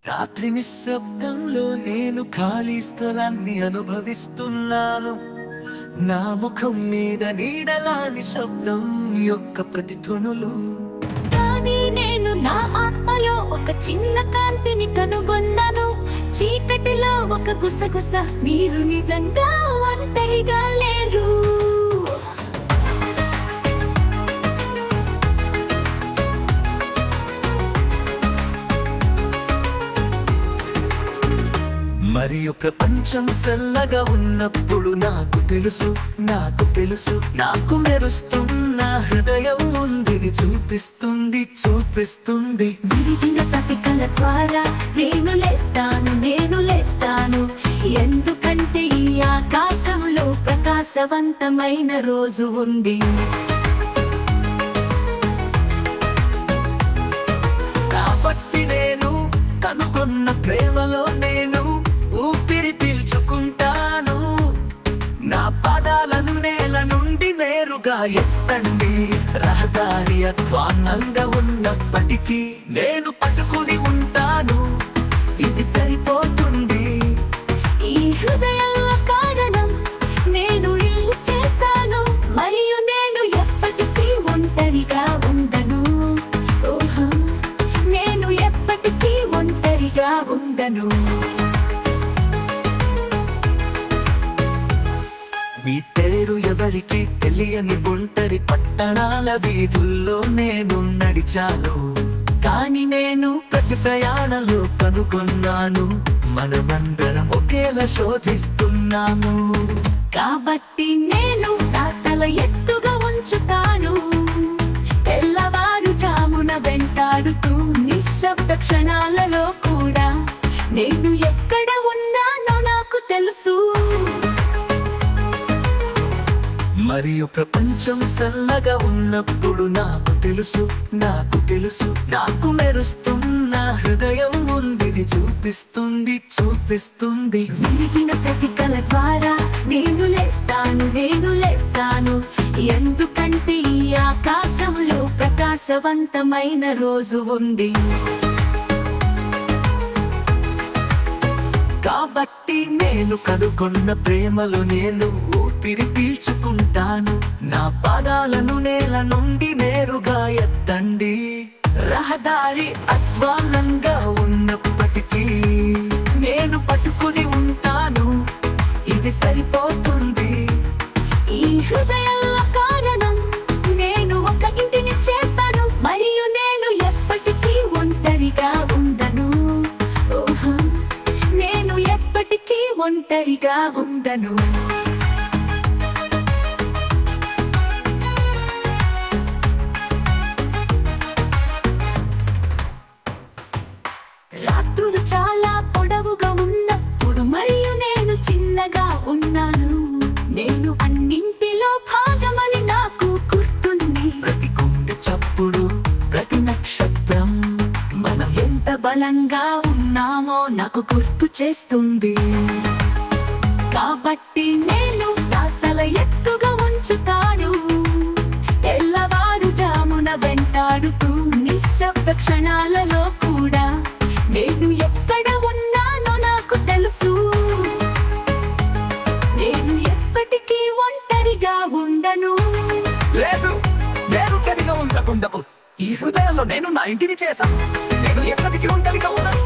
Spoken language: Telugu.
రాత్రి నిశ్శబ్దంలో నేను ఖాళీ స్థలాన్ని అనుభవిస్తున్నాను. నా ముఖం మీద నీడలాని శబ్దం యొక్క ప్రతిధ్వనులు. కానీ నేను నా ఆత్మలో ఒక చిన్న కాంతిని కనుగొన్నాను. చీకటిలో ఒక గుసగుస, మీరు నిజంగా ఒంటరిగా లేరు. మరియు ప్రపంచం చల్లగా ఉన్నప్పుడు నాకు తెలుసు నాకు మెరుస్తున్న హృదయం ఉందిని చూపిస్తుంది. విరిగిన ప్రతికల ద్వారా నేను లేస్తాను. ఎందుకంటే ఈ ఆకాశంలో ప్రకాశవంతమైన రోజు ఉంది. కాబట్టి నేను కనుగొన్న ప్రేమలో నేను ఊపిరి పీల్చుకుంటాను. నా పాదాలను నేల నుండి నేరుగా ఎత్తండి. రహదారి అధ్వాన్నంగా ఉన్నప్పటికీ నేను పట్టుకుని ఉంటాను. ఇది సరిపోతుంది. ఈ హృదయాల కారణం నేను ఇల్లు చేశాను. మరియు నేను ఎప్పటికీ ఒంటరిగా ఉండను. నేను ఎప్పటికీ ఒంటరిగా ఉండను. మీ పేరు ఎవరికి తెలియని ఒంటరి పట్టణాల వీధుల్లో నేను నడిచాను. కానీ నేను ప్రతి ప్రయాణంలో కనుగొన్నాను, మనమందరం ఒకేలా శోధిస్తున్నాము. కాబట్టి నేను నా తల ఎత్తుగా ఉంచుతాను. తెల్లవారుజామున వెంటాడుతూ నిశ్శబ్ద క్షణాలలో కూడా నేను ఎక్కడ ఉన్నానో నాకు తెలుసు. మరియు ప్రపంచం చల్లగా ఉన్నప్పుడు నాకు తెలుసు నాకు మెరుస్తున్న హృదయం ఉందిని చూపిస్తుంది. విరిగిన ప్రతికల ద్వారా నేను లేస్తాను. ఎందుకంటే ఈ ఆకాశంలో ప్రకాశవంతమైన రోజు ఉంది. కాబట్టి నేను కనుగొన్న ప్రేమలో నేను ఊపిరి పీల్చుకుంటాను. నా పాదాలను నేల నుండి నేరుగా ఎత్తండి. రహదారి అధ్వాన్నంగా ఉన్నప్పటికీ నేను పట్టుకుని ఉంటాను. ఇది సరిపోతుంది. ఈ హృదయాల కారణం నేను ఒక ఇంటిని చేశాను. మరియు నేను ఎప్పటికీ ఒంటరిగా ఉండను. నేను ఎప్పటికీ ఒంటరిగా ఉండను. రాత్రులు చాలా పొడవుగా ఉన్నప్పుడు మరియు నేను చిన్నగా ఉన్నాను. నేను అన్నింటిలో భాగమని నాకు గుర్తుంది. ప్రతి గుండె చప్పుడు, ప్రతి నక్షత్రం మనం ఎంత బలంగా ఉన్నామో నాకు గుర్తు చేస్తుంది. కాబట్టి నేను నా తల ఎత్తుగా ఉంచుతాను. తెల్లవారుజామున వెంటాడుతూ నిశ్శబ్ద క్షణాలలో కూడా నేను ఎక్కడ ఉన్నానో నాకు తెలుసు. నేను ఎప్పటికీ ఒంటరిగా ఉండను. లేదు, నేను ఒంటరిగా ఉండకుండకు. ఈ హృదయంలో నేను నా ఇంటిని చేశాను. నేను ఎప్పటికీ ఒంటరిగా ఉండను.